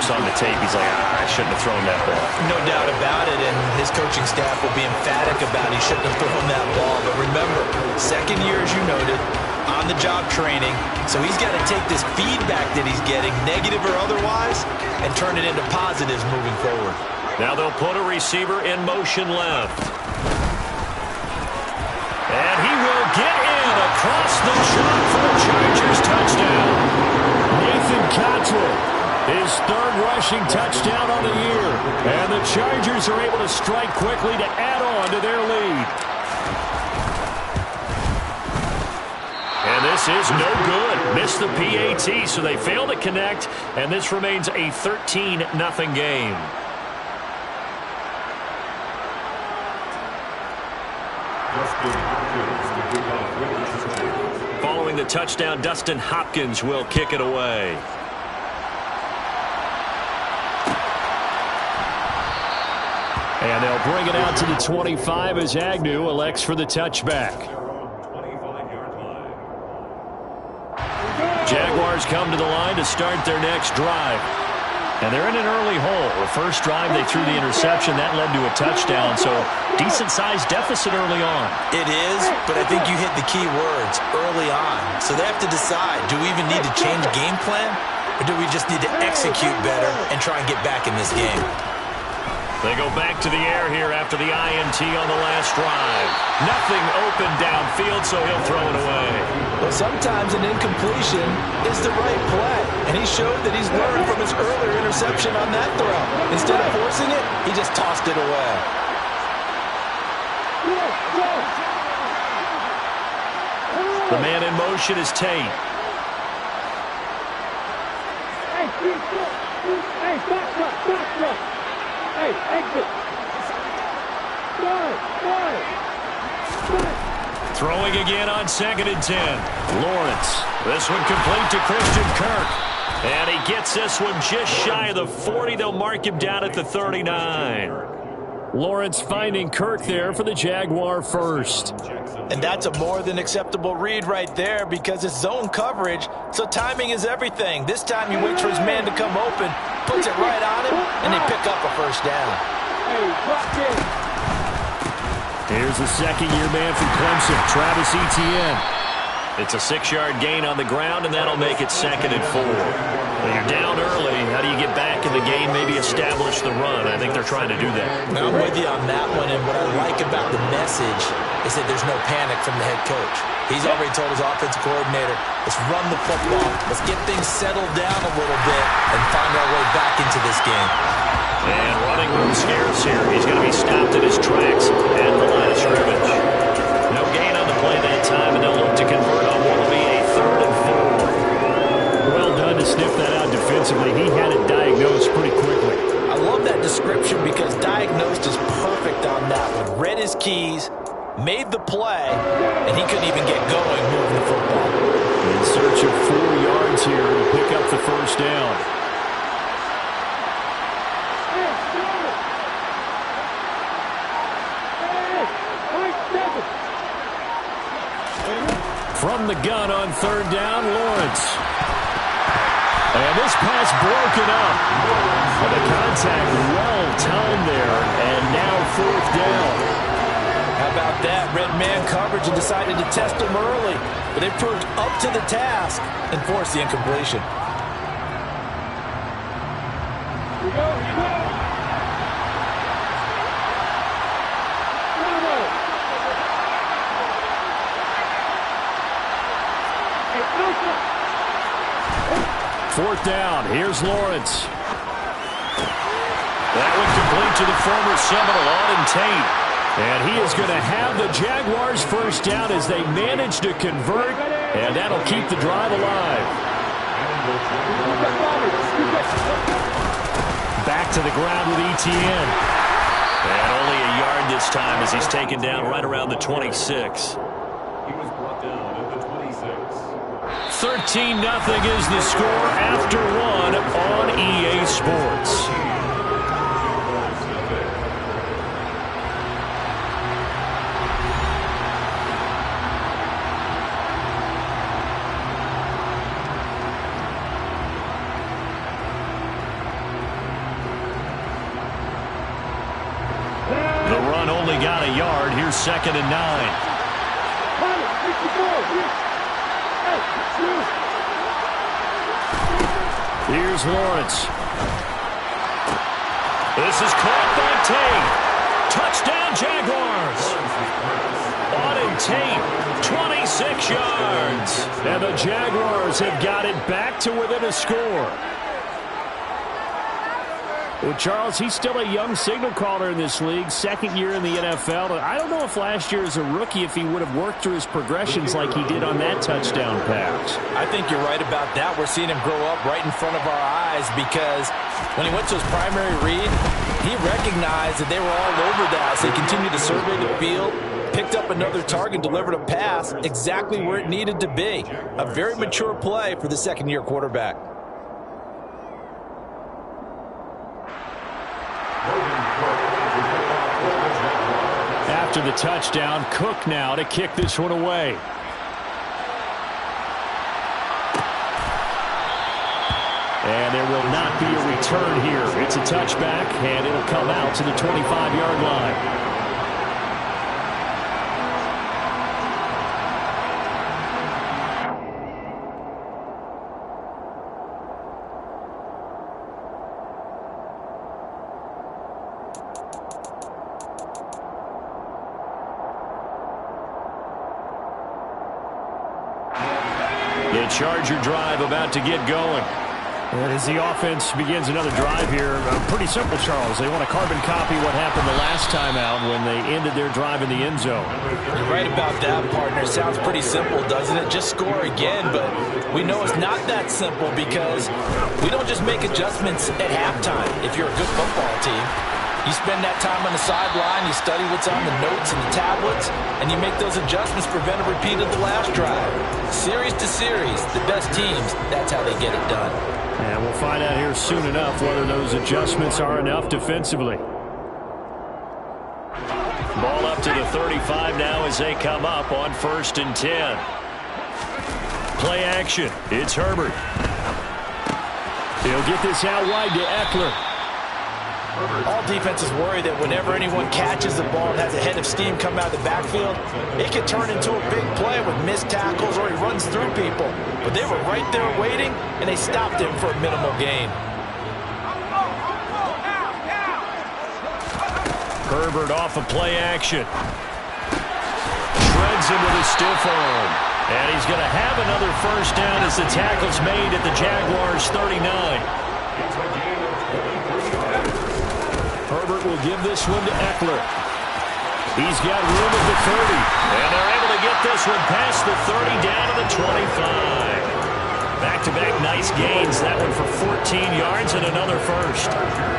looks on the tape, he's like, I shouldn't have thrown that ball. No doubt about it, and his coaching staff will be emphatic about he shouldn't have thrown that ball. But remember, second year, as you noted, on-the-job training, so he's got to take this feedback that he's getting, negative or otherwise, and turn it into positives moving forward. Now they'll put a receiver in motion left. And he will get in across the chalk for the Chargers touchdown. Nathan Cottrell, his third rushing touchdown on the year. And the Chargers are able to strike quickly to add on to their lead. And this is no good. Missed the PAT, so they fail to connect, and this remains a 13-0 game. Following the touchdown, Dustin Hopkins will kick it away. And they'll bring it out to the 25 as Agnew elects for the touchback. Jaguars come to the line to start their next drive. And they're in an early hole. The first drive, they threw the interception. That led to a touchdown, so decent-sized deficit early on. It is, but I think you hit the key words, early on. So they have to decide, do we even need to change game plan, or do we just need to execute better and try and get back in this game? They go back to the air here after the INT on the last drive. Nothing open downfield, so he'll throw it away. Well, sometimes an incompletion is the right play, and he showed that he's learned from his earlier interception on that throw. Instead of forcing it, he just tossed it away. The man in motion is Tate. Throwing again on 2nd and 10. Lawrence. This one complete to Christian Kirk. And he gets this one just shy of the 40. They'll mark him down at the 39. Lawrence finding Kirk there for the Jaguar first. And that's a more than acceptable read right there because it's zone coverage, so timing is everything. This time he waits for his man to come open, puts it right on him, and they pick up a first down. Here's the second-year man from Clemson, Travis Etienne. It's a 6-yard gain on the ground, and that'll make it 2nd and 4. When you're down early, how do you get back in the game, maybe establish the run? I think they're trying to do that. I'm with you on that one, and what I like about the message is that there's no panic from the head coach. He's already told his offensive coordinator, let's run the football, let's get things settled down a little bit and find our way back into this game. And running room scarce here. He's going to be stopped in his tracks at the line of scrimmage. No gain on the play that time, and they'll look to convert on what will be a 3rd and 4. Well done to sniff that out defensively. He had it diagnosed pretty quickly. I love that description because diagnosed is perfect on that one. Read his keys, made the play, and he couldn't even get going moving the football. In search of 4 yards here to pick up the first down. From the gun on 3rd down, Lawrence. And this pass broken up. Well, the contact well-timed there, and now 4th down. How about that? Red man coverage and decided to test him early. But they proved up to the task and forced the incompletion. Here we go, here we go. Fourth down. Here's Lawrence. That one complete to the former Seminole, Auden Tate. And he is going to have the Jaguars first down as they manage to convert, and that'll keep the drive alive. Back to the ground with Etienne. And only a yard this time as he's taken down right around the 26. 13-0 is the score after 1 on EA Sports. run only got a yard. Here's 2nd and 9. Here's Lawrence. This is caught by Tate. Touchdown, Jaguars. Auden Tate, 26 yards. And the Jaguars have got it back to within a score. Well, Charles, he's still a young signal caller in this league, 2nd year in the NFL. I don't know if last year as a rookie if he would have worked through his progressions like he did on that touchdown pass. I think you're right about that. We're seeing him grow up right in front of our eyes because when he went to his primary read, he recognized that they were all over that. So he continued to survey the field, picked up another target, delivered a pass exactly where it needed to be. A very mature play for the 2nd-year quarterback. After the touchdown, Cook now to kick this one away. And there will not be a return here. It's a touchback, and it'll come out to the 25-yard line. The Charger drive about to get going. And as the offense begins another drive here, pretty simple, Charles. They want to carbon copy what happened the last time out when they ended their drive in the end zone. You're right about that, partner. Sounds pretty simple, doesn't it? Just score again, but we know it's not that simple because we don't just make adjustments at halftime if you're a good football team. You spend that time on the sideline, you study what's on the notes and the tablets, and you make those adjustments, prevent a repeat of the last drive. Series to series, the best teams, that's how they get it done. And we'll find out here soon enough whether those adjustments are enough defensively. Ball up to the 35 now as they come up on 1st and 10. Play action. It's Herbert. He'll get this out wide to Eckler. All defenses worry that whenever anyone catches the ball and has a head of steam come out of the backfield, it can turn into a big play with missed tackles or he runs through people. But they were right there waiting, and they stopped him for a minimal gain. Herbert off of play action. Shreds him with a stiff arm. And he's going to have another 1st down as the tackle's made at the Jaguars' 39. Herbert will give this one to Eckler. He's got room at the 30. And they're able to get this one past the 30 down to the 25. Back-to-back nice gains. That one for 14 yards and another 1st.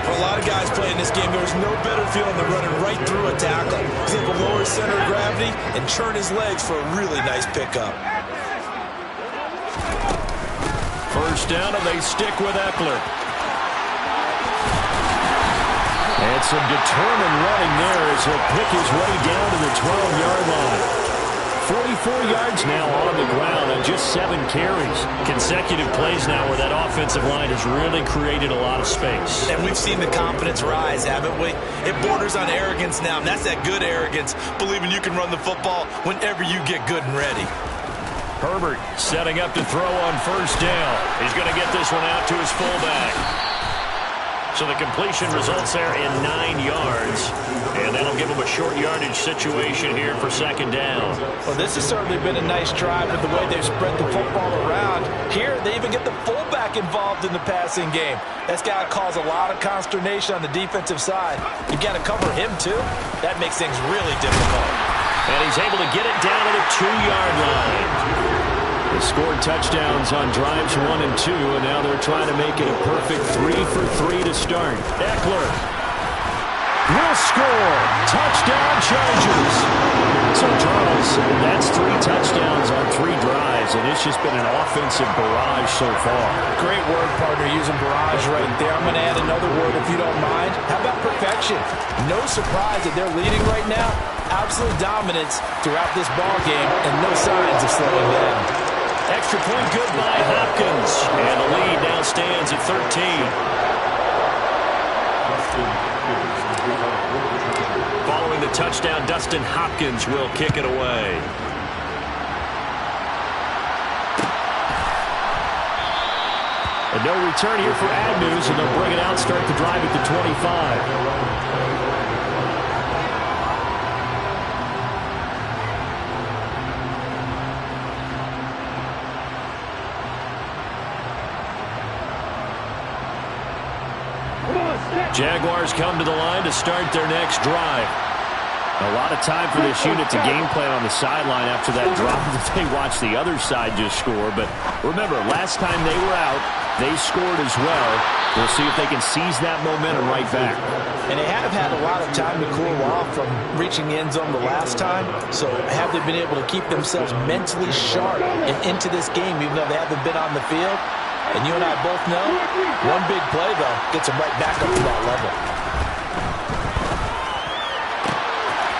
For a lot of guys playing this game, there's no better feeling than running right through a tackle. He's able to lower his center of gravity and churn his legs for a really nice pickup. 1st down, and they stick with Eckler. And some determined running there as he'll pick his way down to the 12-yard line. 44 yards now on the ground on just 7 carries. Consecutive plays now where that offensive line has really created a lot of space. And we've seen the confidence rise, haven't we? It borders on arrogance now, and that's that good arrogance, believing you can run the football whenever you get good and ready. Herbert setting up to throw on 1st down. He's going to get this one out to his fullback. So the completion results there in 9 yards. And that'll give him a short yardage situation here for 2nd down. Well, this has certainly been a nice drive with the way they've spread the football around. Here, they even get the fullback involved in the passing game. That's got to cause a lot of consternation on the defensive side. You've got to cover him, too. That makes things really difficult. And he's able to get it down to the 2-yard line. They scored touchdowns on drives 1 and 2, and now they're trying to make it a perfect 3 for 3 to start. Eckler will score. Touchdown, Chargers. So, Charles, that's 3 touchdowns on 3 drives, and it's just been an offensive barrage so far. Great word, partner, using barrage right there. I'm going to add another word if you don't mind. How about perfection? No surprise that they're leading right now. Absolute dominance throughout this ball game, and no signs of slowing down. Extra point good by Hopkins. And the lead now stands at 13. Following the touchdown, Dustin Hopkins will kick it away. And no return here for Agnews, and they'll bring it out, start the drive at the 25. Jaguars come to the line to start their next drive. A lot of time for this unit to game plan on the sideline after that drop that they watched the other side just score. But remember, last time they were out, they scored as well. We'll see if they can seize that momentum right back. And they have had a lot of time to cool off from reaching the end zone the last time. So have they been able to keep themselves mentally sharp and into this game, even though they haven't been on the field? And you and I both know, one big play, though, gets them right back up to that level.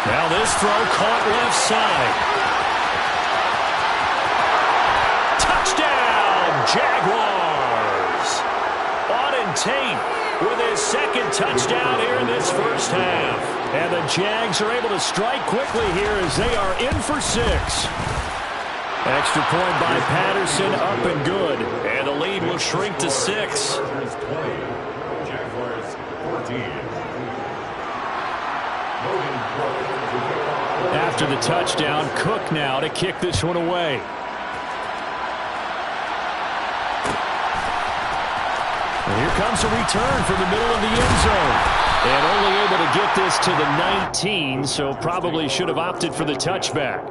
Now this throw caught left side. Touchdown, Jaguars! Auden Tate with his second touchdown here in this first half. And the Jags are able to strike quickly here as they are in for 6. Extra point by Patterson, up and good. And the lead will shrink to 6. After the touchdown, Cook now to kick this one away. And here comes a return from the middle of the end zone. And only able to get this to the 19, so probably should have opted for the touchback.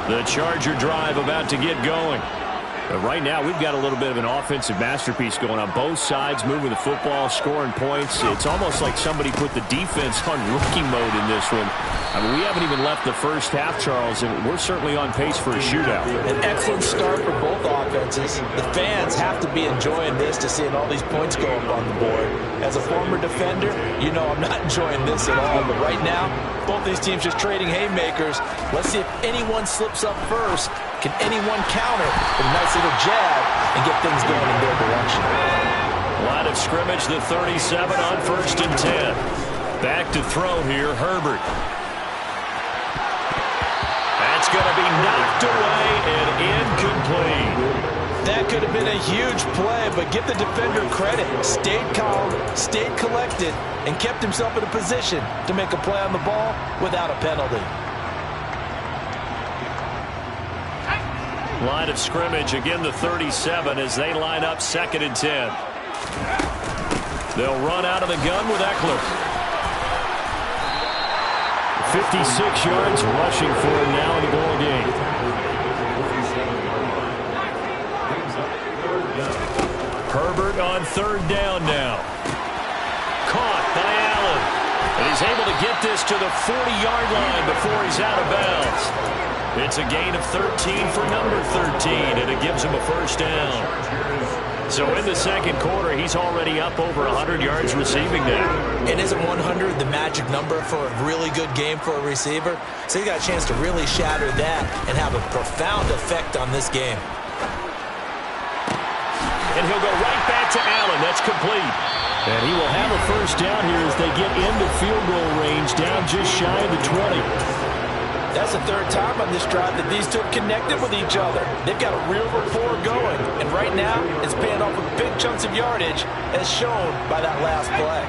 The Charger drive about to get going. But right now, we've got a little bit of an offensive masterpiece going on both sides, moving the football, scoring points. It's almost like somebody put the defense on rookie mode in this one. I mean, we haven't even left the first half, Charles, and we're certainly on pace for a shootout. An excellent start for both offenses. The fans have to be enjoying this to seeing all these points go up on the board. As a former defender, you know I'm not enjoying this at all. But right now, both these teams just trading haymakers. Let's see if anyone slips up first. Can anyone counter with a nice little jab and get things going in their direction? Line of scrimmage, the 37 on 1st and 10. Back to throw here, Herbert. That's going to be knocked away and incomplete. That could have been a huge play, but give the defender credit. Stayed calm, stayed collected, and kept himself in a position to make a play on the ball without a penalty. Line of scrimmage, again the 37 as they line up 2nd and 10. They'll run out of the gun with Eckler. 56 yards rushing for him now in the ball game. Herbert on 3rd down now. Caught by Allen. And he's able to get this to the 40-yard line before he's out of bounds. It's a gain of 13 for number 13, and it gives him a first down. So in the second quarter, he's already up over 100 yards receiving now. And isn't 100 the magic number for a really good game for a receiver? So he got a chance to really shatter that and have a profound effect on this game. And he'll go right back to Allen. That's complete. And he will have a first down here as they get into field goal range, down just shy of the 20. That's the 3rd time on this drive that these two have connected with each other. They've got a real rapport going. And right now, it's paying off with big chunks of yardage, as shown by that last play.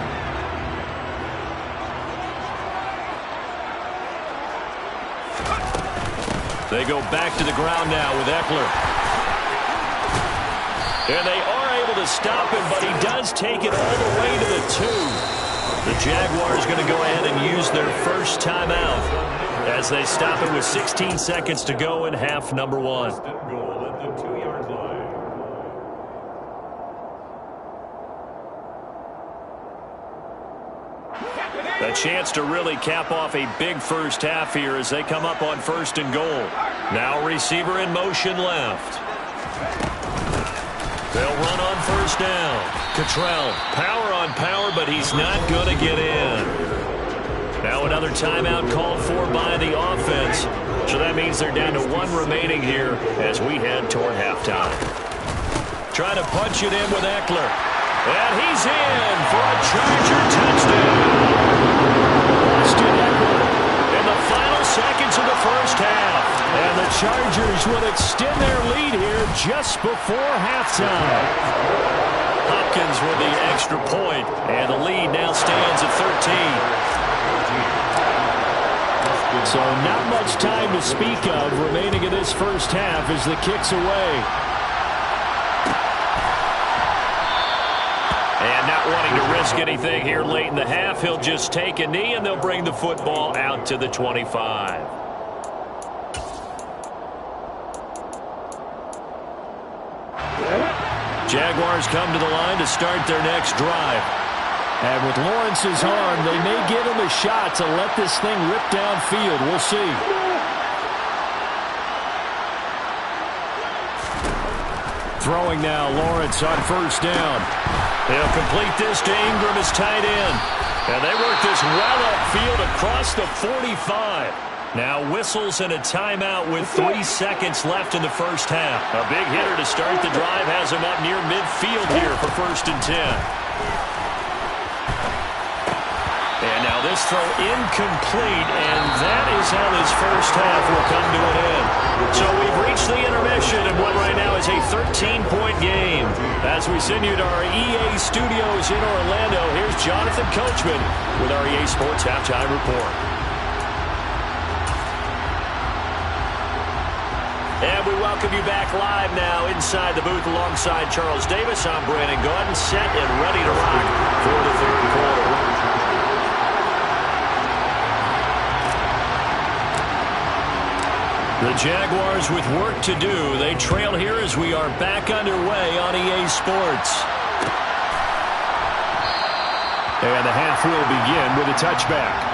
They go back to the ground now with Eckler. And they are able to stop him, but he does take it all the way to the 2. The Jaguars going to go ahead and use their first timeout as they stop it with 16 seconds to go in half number 1. A chance to really cap off a big first half here as they come up on 1st and goal. Now receiver in motion left. They'll run on 1st down. Cottrell, power on power, but he's not going to get in. Now another timeout called for by the offense. So that means they're down to 1 remaining here as we head toward halftime. Trying to punch it in with Eckler. And he's in for a Charger touchdown. Austin Eckler in the final seconds of the first half. And the Chargers will extend their lead here just before halftime. Hopkins with the extra point, and the lead now stands at 13. So not much time to speak of remaining in this first half as the kick's away. And not wanting to risk anything here late in the half, he'll just take a knee and they'll bring the football out to the 25. Jaguars come to the line to start their next drive. And with Lawrence's arm, they may give him a shot to let this thing rip downfield. We'll see. Throwing now, Lawrence on first down. They'll complete this to Ingram as tight end. And they work this well upfield across the 45. Now whistles and a timeout with 3 seconds left in the first half. A big hitter to start the drive has him up near midfield here for 1st and 10. And now this throw incomplete, and that is how this first half will come to an end. So we've reached the intermission in what right now is a 13-point game. As we send you to our EA studios in Orlando, here's Jonathan Coachman with our EA Sports Halftime Report. And we welcome you back live now inside the booth alongside Charles Davis. I'm Brandon Gaudin, set and ready to rock for the third quarter. The Jaguars with work to do. They trail here as we are back underway on EA Sports. And the half will begin with a touchback.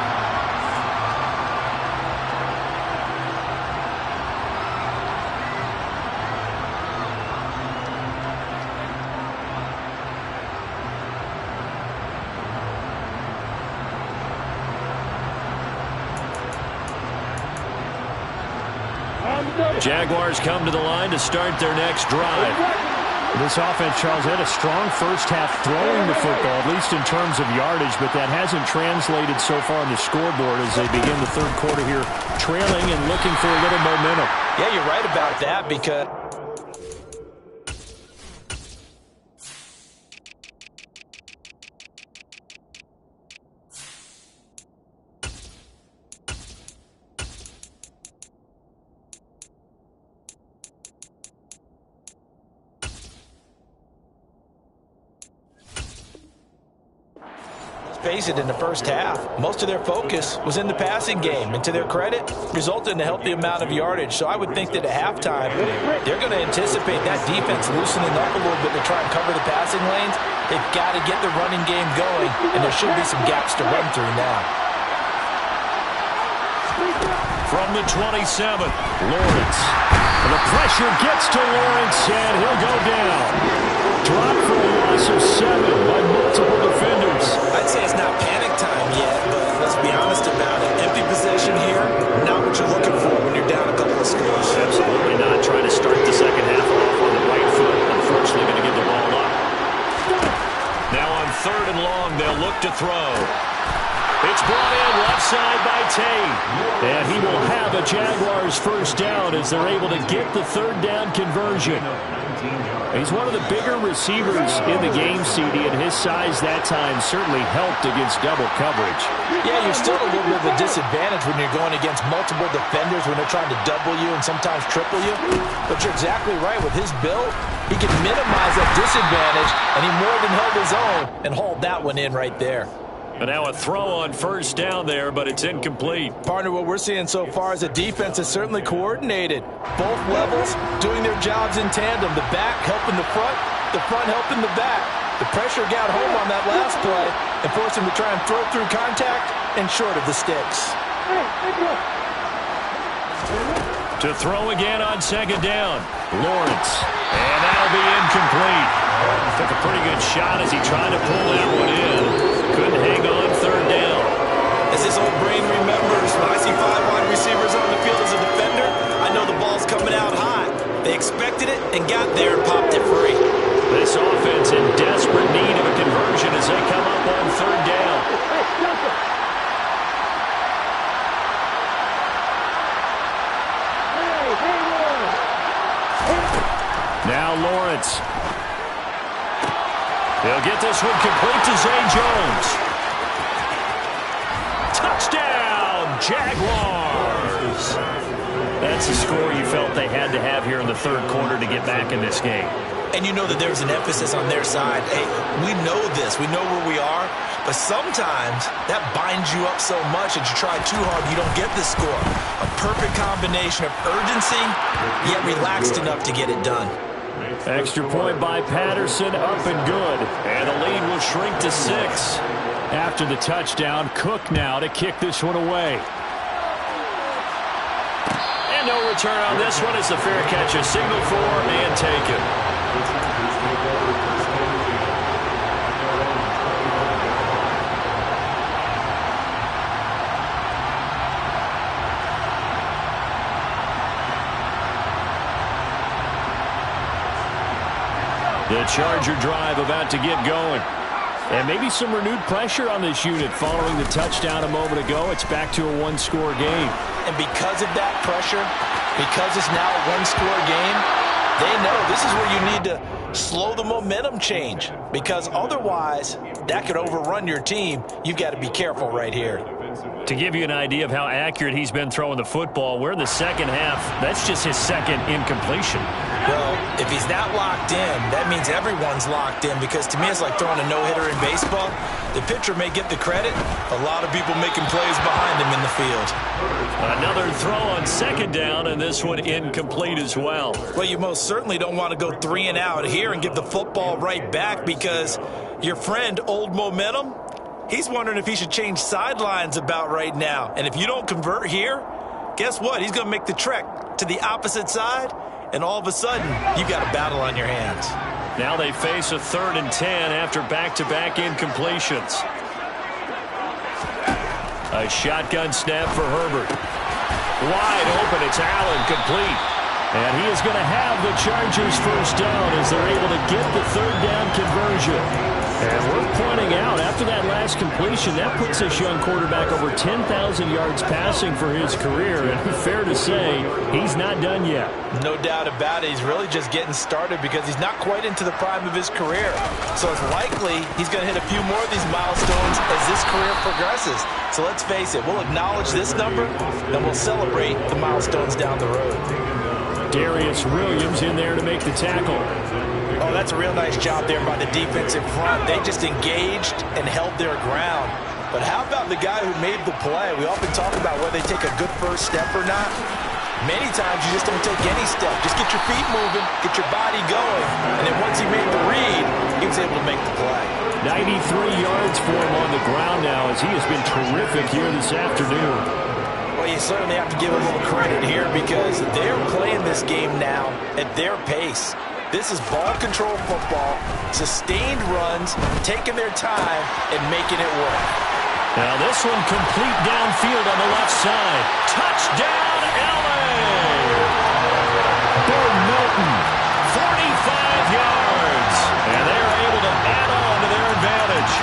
Jaguars come to the line to start their next drive. This offense, Charles, had a strong first half throwing the football, at least in terms of yardage, but that hasn't translated so far on the scoreboard as they begin the third quarter here, trailing and looking for a little momentum. Yeah, you're right about that because face it, in the first half, most of their focus was in the passing game, and to their credit, resulted in a healthy amount of yardage. So I would think that at halftime, they're going to anticipate that defense loosening up a little bit to try and cover the passing lanes. They've got to get the running game going, and there should be some gaps to run through now. From the 27, Lawrence. And the pressure gets to Lawrence, and he'll go down. Dropped for a loss of 7 by multiple defenders. I'd say it's not panic time yet, but let's be honest about it. Empty possession here, not what you're looking for when you're down a couple of scores. Absolutely not. Trying to start the second half off on the right foot. Unfortunately, going to give the ball up. Now on 3rd and long, they'll look to throw. It's brought in left side by Tate. And he will have a Jaguars first down as they're able to get the 3rd down conversion. He's one of the bigger receivers in the game, CD, and his size that time certainly helped against double coverage. Yeah, you're still a little bit of a disadvantage when you're going against multiple defenders when they're trying to double you and sometimes triple you. But you're exactly right. With his build, he can minimize that disadvantage, and he more than held his own and hauled that one in right there. And now a throw on first down there, but it's incomplete. Partner, what we're seeing so far is the defense is certainly coordinated. Both levels doing their jobs in tandem. The back helping the front helping the back. The pressure got home on that last play and forced him to try and throw through contact and short of the sticks. To throw again on 2nd down. Lawrence. And that'll be incomplete. Took a pretty good shot as he tried to pull that one in. Couldn't hang on 3rd down. As this old this one complete to Zay Jones. Touchdown, Jaguars. That's a score you felt they had to have here in the third quarter to get back in this game. And you know that there's an emphasis on their side. Hey, we know this. We know where we are. But sometimes that binds you up so much that you try too hard, you don't get the score. A perfect combination of urgency, yet relaxed enough to get it done. Extra point by Patterson, up and good. And the lead will shrink to 6. After the touchdown, Cook now to kick this one away. And no return on this one as the fair catch is signaled for and taken. The Charger drive about to get going. And maybe some renewed pressure on this unit following the touchdown a moment ago. It's back to a one-score game. And because of that pressure, because it's now a one-score game, they know this is where you need to slow the momentum change. Because otherwise, that could overrun your team. You've got to be careful right here. To give you an idea of how accurate he's been throwing the football, we're in the second half. That's just his second incompletion. Well, if he's not locked in, that means everyone's locked in, because to me it's like throwing a no-hitter in baseball. The pitcher may get the credit. A lot of people making plays behind him in the field. Another throw on second down, and this one incomplete as well. Well, you most certainly don't want to go 3 and out here and give the football right back, because your friend, Old Momentum, he's wondering if he should change sidelines about right now. And if you don't convert here, guess what? He's going to make the trek to the opposite side, and all of a sudden, you've got a battle on your hands. Now they face a 3rd and 10 after back-to-back incompletions. A shotgun snap for Herbert. Wide open, it's Allen, complete. And he is going to have the Chargers first down as they're able to get the 3rd down conversion. And we're pointing out, after that last completion, that puts this young quarterback over 10,000 yards passing for his career. And fair to say, he's not done yet. No doubt about it. He's really just getting started because he's not quite into the prime of his career. So it's likely he's going to hit a few more of these milestones as this career progresses. So let's face it, we'll acknowledge this number, and we'll celebrate the milestones down the road. Darius Williams in there to make the tackle. Oh, that's a real nice job there by the defensive front. They just engaged and held their ground. But how about the guy who made the play? We often talk about whether they take a good first step or not. Many times you just don't take any step. Just get your feet moving, get your body going. And then once he made the read, he was able to make the play. 93 yards for him on the ground now as he has been terrific here this afternoon. Well, you certainly have to give a little credit here because they're playing this game now at their pace. This is ball control football, sustained runs, taking their time and making it work. Now this one complete downfield on the left side. Touchdown, LA! Gordon Milton, 45 yards. And they're able to add on to their advantage.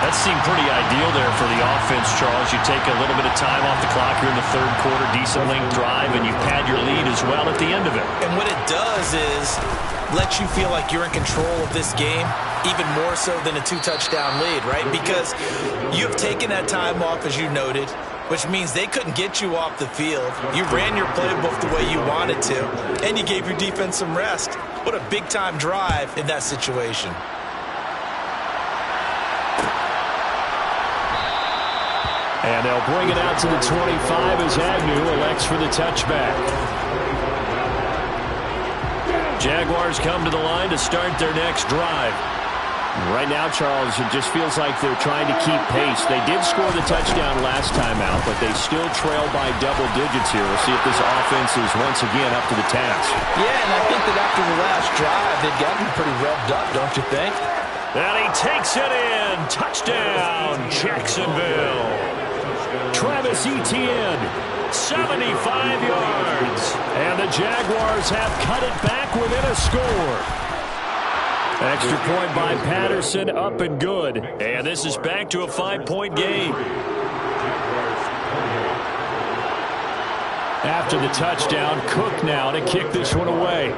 That seemed pretty ideal there for the offense, Charles. You take a little bit of time off the clock here in the third quarter, decent length drive, and you pad your lead as well at the end of it. And what it does is let you feel like you're in control of this game, even more so than a 2-touchdown lead, right? Because you've taken that time off, as you noted, which means they couldn't get you off the field. You ran your playbook the way you wanted to, and you gave your defense some rest. What a big-time drive in that situation. And they'll bring it out to the 25 as Agnew elects for the touchback. Jaguars come to the line to start their next drive. Right now, Charles, it just feels like they're trying to keep pace. They did score the touchdown last time out, but they still trail by double digits here. We'll see if this offense is once again up to the task. Yeah, and I think that after the last drive, they've gotten pretty revved up, don't you think? And he takes it in. Touchdown, Jacksonville. Travis Etienne, 75 yards. And the Jaguars have cut it back within a score. Extra point by Patterson, up and good. And this is back to a 5-point game. After the touchdown, Cook now to kick this one away.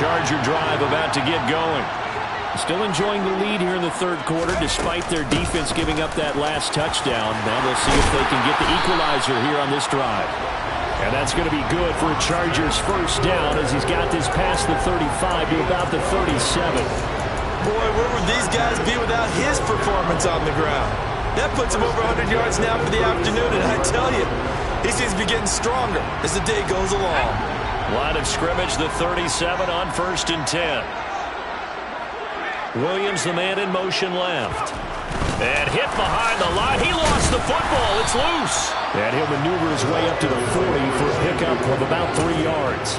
Charger drive about to get going. Still enjoying the lead here in the third quarter despite their defense giving up that last touchdown. Now they'll see if they can get the equalizer here on this drive. And that's going to be good for a Chargers first down as he's got this past the 35 to about the 37. Boy, where would these guys be without his performance on the ground? That puts him over 100 yards now for the afternoon, and I tell you, he seems to be getting stronger as the day goes along. Line of scrimmage, the 37 on 1st and 10. Williams, the man in motion left. And hit behind the line. He lost the football. It's loose. And he'll maneuver his way up to the 40 for a pickup of about 3 yards.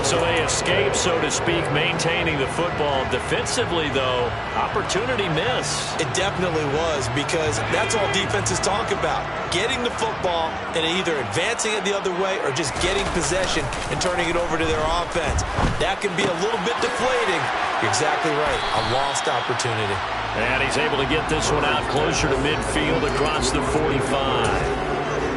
So they escape, so to speak, maintaining the football. Defensively, though, opportunity miss. It definitely was, because that's all defenses talk about. Getting the football and either advancing it the other way or just getting possession and turning it over to their offense. That can be a little bit deflating. You're exactly right. A lost opportunity. And he's able to get this one out closer to midfield across the 45.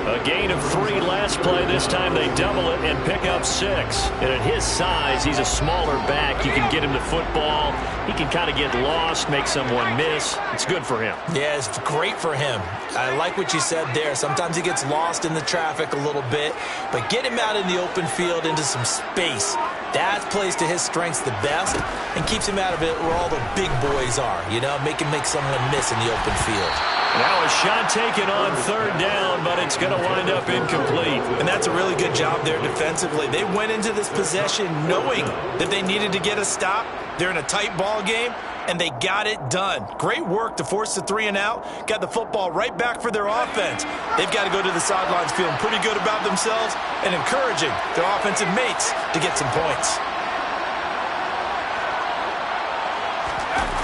A gain of 3 last play. This time they double it and pick up 6. And at his size, he's a smaller back. You can get him the football. He can kind of get lost, make someone miss. It's good for him. Yeah, it's great for him. I like what you said there. Sometimes he gets lost in the traffic a little bit. But get him out in the open field into some space. That plays to his strengths the best and keeps him out of it where all the big boys are. You know, make him make someone miss in the open field. Now a shot taken on 3rd down, but it's going to wind up incomplete. And that's a really good job there defensively. They went into this possession knowing that they needed to get a stop. They're in a tight ball game, and they got it done. Great work to force the 3 and out. Got the football right back for their offense. They've got to go to the sidelines feeling pretty good about themselves and encouraging their offensive mates to get some points.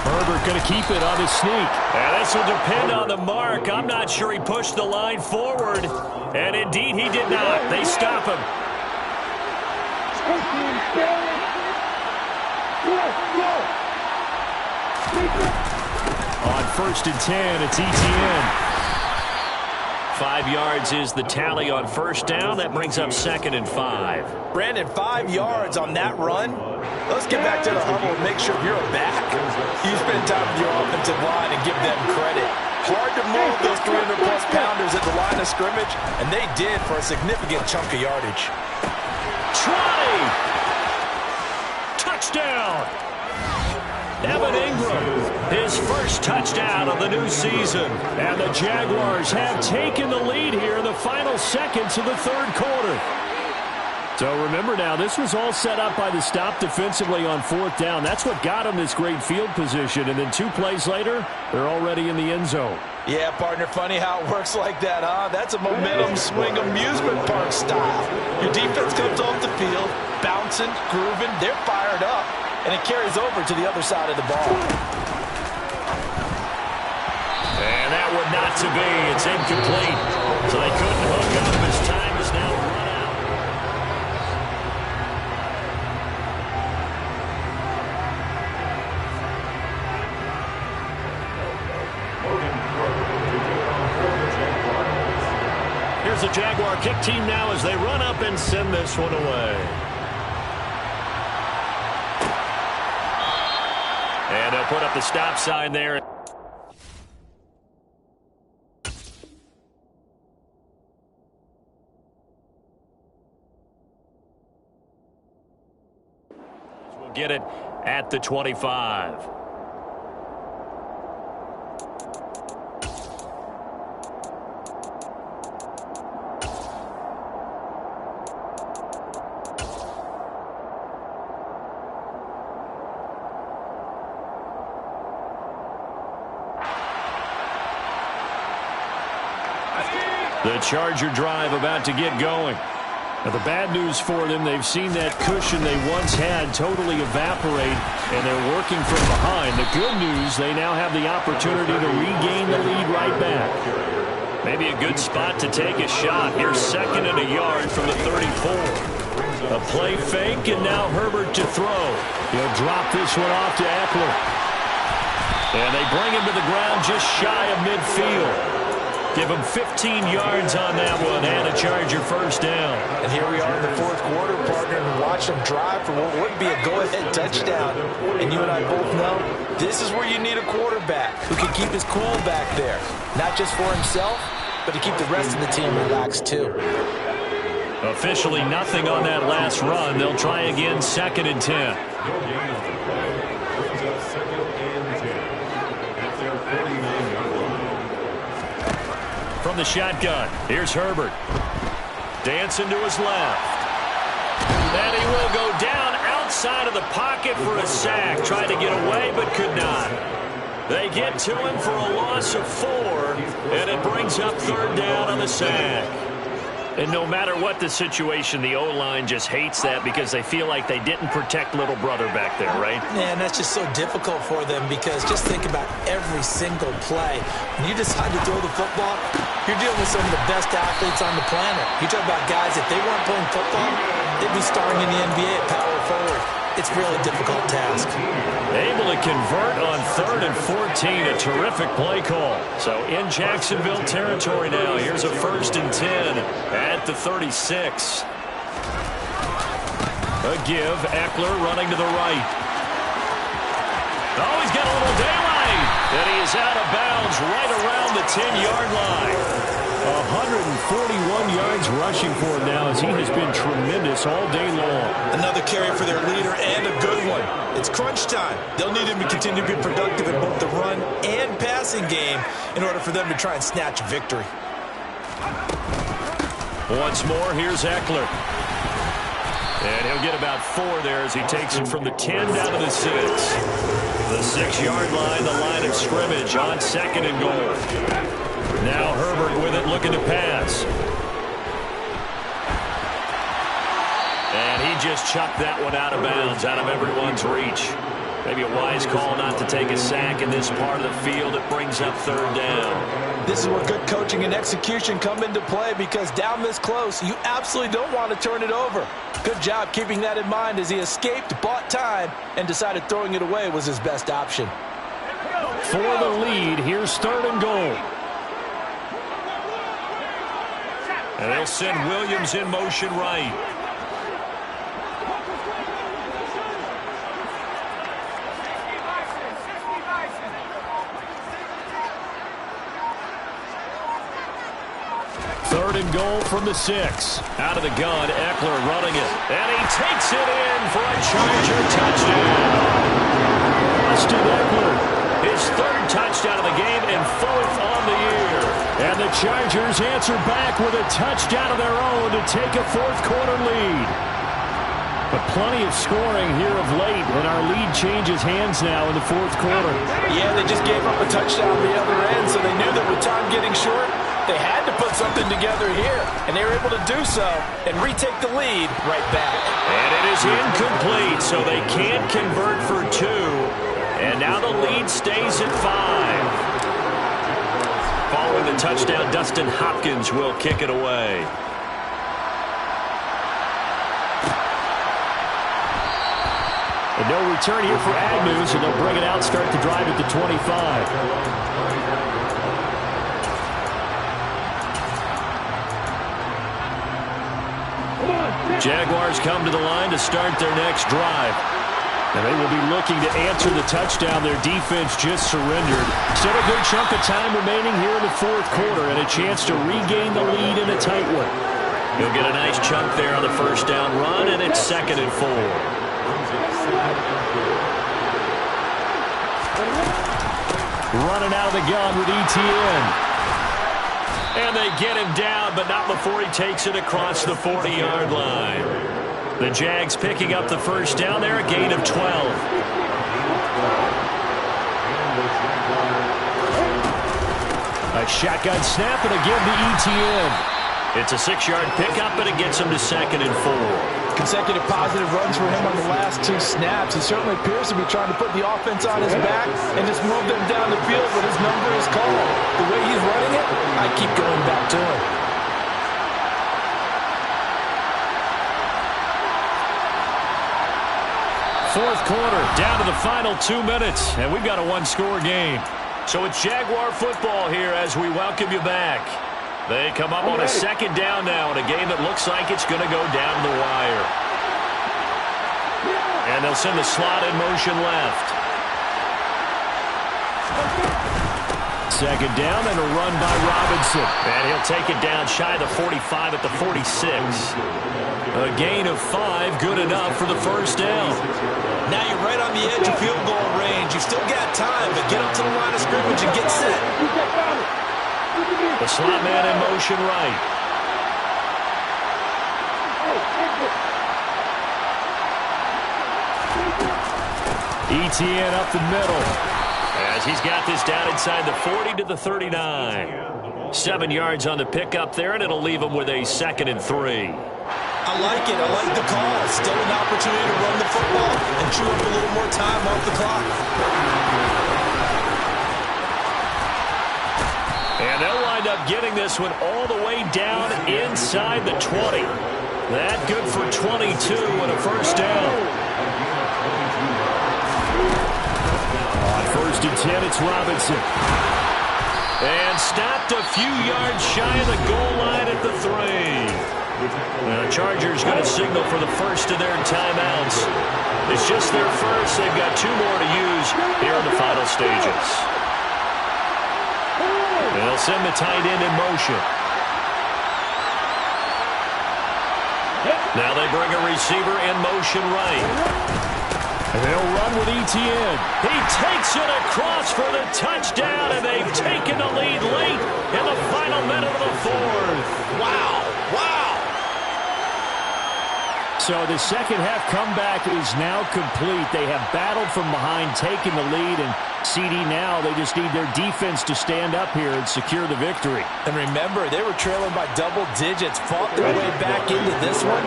Herbert going to keep it on his sneak. And this will depend on the mark. I'm not sure he pushed the line forward. And indeed he did not. They stop him. On 1st and 10, it's ETN. 5 yards is the tally on 1st down. That brings up 2nd and 5. Brandon, 5 yards on that run. Let's get back to the huddle and make sure you're a back. You spend time with your offensive line and give them credit. Hard to move those 300-plus pounders at the line of scrimmage, and they did for a significant chunk of yardage. Touchdown! Evan Ingram, his first touchdown of the new season. And the Jaguars have taken the lead here in the final seconds of the 3rd quarter. So remember now, this was all set up by the stop defensively on 4th down. That's what got them this great field position. And then 2 plays later, they're already in the end zone. Yeah, partner, funny how it works like that, huh? That's a momentum swing amusement park style. Your defense comes off the field, bouncing, grooving, they're fired up, and it carries over to the other side of the ball. And that one not to be. It's incomplete. So they couldn't hook up as time is now run out. Here's the Jaguar kick team now as they run up and send this one away. And they'll put up the stop sign there. We'll get it at the 25. The Charger drive about to get going. Now the bad news for them, they've seen that cushion they once had totally evaporate, and they're working from behind. The good news, they now have the opportunity to regain the lead right back. Maybe a good spot to take a shot. Here's 2nd and a yard from the 34. A play fake, and now Herbert to throw. He'll drop this one off to Eckler. And they bring him to the ground just shy of midfield. Give him 15 yards on that one and a Charger first down. And here we are in the fourth quarter, partner, and watch them drive for what would be a go-ahead touchdown. And you and I both know this is where you need a quarterback who can keep his cool back there. Not just for himself, but to keep the rest of the team relaxed too. Officially nothing on that last run. They'll try again, 2nd and 10. From the shotgun, here's Herbert. Dancing to his left. And he will go down outside of the pocket for a sack. Tried to get away, but could not. They get to him for a loss of 4, and it brings up 3rd down on the sack. And no matter what the situation, the O-line just hates that because they feel like they didn't protect little brother back there, right? Yeah, and that's just so difficult for them because just think about every single play. When you decide to throw the football, you're dealing with some of the best athletes on the planet. You talk about guys, if they weren't playing football, they'd be starring in the NBA at power forward. It's a really difficult task. Able to convert on 3rd and 14. A terrific play call. So in Jacksonville territory now. Here's a 1st and 10 at the 36. A give. Eckler running to the right. Oh, he's got a little daylight. And he is out of bounds right around the 10-yard line. 141 yards rushing for him now as he has been tremendous all day long. Another carry for their leader and a good one. It's crunch time. They'll need him to continue to be productive in both the run and passing game in order for them to try and snatch a victory. Once more, here's Eckler. And he'll get about 4 there as he takes it from the 10 down to the 6. The 6-yard line, the line of scrimmage on 2nd and goal. Now Herbert with it, looking to pass. And he just chucked that one out of bounds, out of everyone's reach. Maybe a wise call not to take a sack in this part of the field. It brings up 3rd down. This is where good coaching and execution come into play because down this close, you absolutely don't want to turn it over. Good job keeping that in mind as he escaped, bought time, and decided throwing it away was his best option. For the lead, here's 3rd and goal. And they'll send Williams in motion right. Third and goal from the 6. Out of the gun, Eckler running it. And he takes it in for a Charger touchdown. Austin Eckler, his 3rd touchdown of the game and 4th on the year. And the Chargers answer back with a touchdown of their own to take a 4th quarter lead. But plenty of scoring here of late, and our lead changes hands now in the 4th quarter. Yeah, they just gave up a touchdown on the other end, so they knew that with time getting short, they had to put something together here, and they were able to do so and retake the lead right back. And it is incomplete, so they can't convert for 2. And now the lead stays at 5. Following the touchdown, Dustin Hopkins will kick it away. And no return here for Agnew, so they'll bring it out, start the drive at the 25. Jaguars come to the line to start their next drive. And they will be looking to answer the touchdown their defense just surrendered. Still a good chunk of time remaining here in the 4th quarter and a chance to regain the lead in a tight one. He'll get a nice chunk there on the 1st down run, and it's 2nd and 4. Running out of the gun with ETN. And they get him down, but not before he takes it across the 40-yard line. The Jags picking up the 1st down there, a gain of 12. A shotgun snap and again to ETN. It's a 6-yard pickup, and it gets him to 2nd and 4. Consecutive positive runs for him on the last 2 snaps. He certainly appears to be trying to put the offense on his back and just move them down the field when his number is called. The way he's running it, I keep going back to him. Fourth quarter, down to the final 2 minutes, and we've got a 1-score game. So it's Jaguar football here as we welcome you back. They come up on a second down now in a game that looks like it's going to go down the wire. And they'll send the slot in motion left. Second down and a run by Robinson. And he'll take it down shy of the 45 at the 46. A gain of 5, good enough for the first down. Now you're right on the edge of field goal range. You've still got time, but get up to the line of scrimmage and get set. The slot man in motion right. ETN up the middle. As he's got this down inside the 40 to the 39. 7 yards on the pickup there, and it'll leave him with a 2nd and 3. I like it. I like the call. Still an opportunity to run the football and chew up a little more time off the clock. And they'll wind up getting this one all the way down inside the 20. That good for 22 and a first down. On 1st and 10, it's Robinson. And stopped a few yards shy of the goal line at the 3. The Chargers going to signal for the first of their timeouts. It's just their first. They've got 2 more to use here in the final stages. They'll send the tight end in motion. Now they bring a receiver in motion right. And they'll run with ETN. He takes it across for the touchdown, and they've taken the lead late in the final minute of the 4th. Wow. Wow. So the second half comeback is now complete. They have battled from behind, taking the lead, and CD now, they just need their defense to stand up here and secure the victory. And remember, they were trailing by double digits, fought their way back into this one.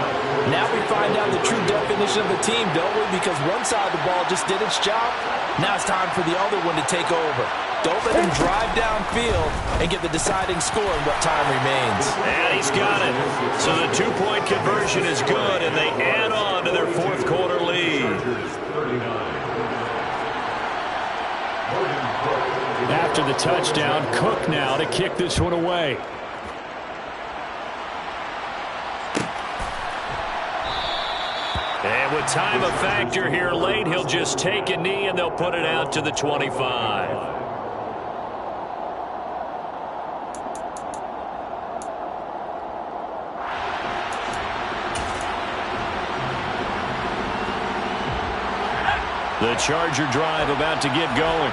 Now we find out the true definition of the team, don't we? Because one side of the ball just did its job. Now it's time for the other one to take over. Don't let him drive downfield and get the deciding score in what time remains. And he's got it. So the 2-point conversion is good, and they add on to their 4th quarter lead. After the touchdown, Cook now to kick this one away. And with time a factor here late, he'll just take a knee and they'll put it out to the 25. The Charger drive about to get going.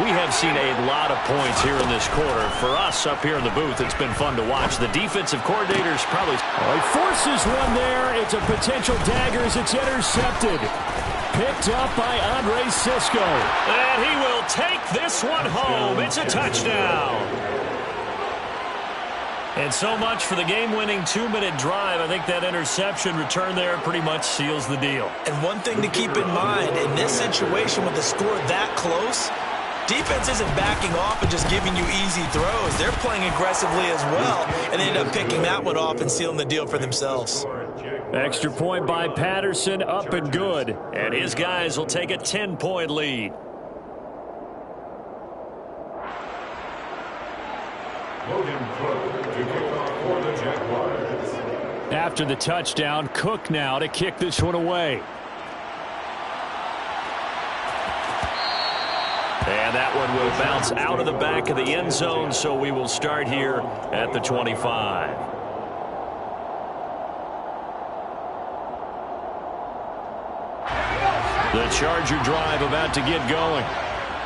We have seen a lot of points here in this quarter. For us up here in the booth, it's been fun to watch. The defensive coordinator's probably... He forces one there. It's a potential dagger as it's intercepted. Picked up by Andre Cisco. And he will take this one home. It's a touchdown. And so much for the game-winning 2-minute drive. I think that interception return there pretty much seals the deal. And one thing to keep in mind, in this situation with the score that close, defense isn't backing off and just giving you easy throws. They're playing aggressively as well, and they end up picking that one off and sealing the deal for themselves. Extra point by Patterson, up and good. And his guys will take a 10-point lead. After the touchdown, Cook now to kick this one away. And that one will bounce out of the back of the end zone, so we will start here at the 25. The Charger drive about to get going.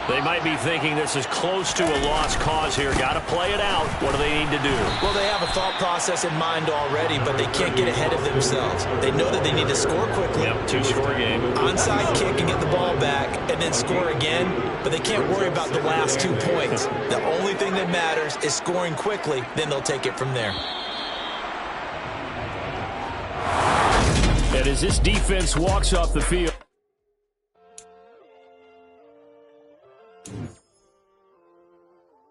They might be thinking this is close to a lost cause here. Got to play it out. What do they need to do? Well, they have a thought process in mind already, but they can't get ahead of themselves. They know that they need to score quickly. Yep, 2-score game. Onside kick and get the ball back and then score again, but they can't worry about the last 2 points. The only thing that matters is scoring quickly, then they'll take it from there. And as this defense walks off the field,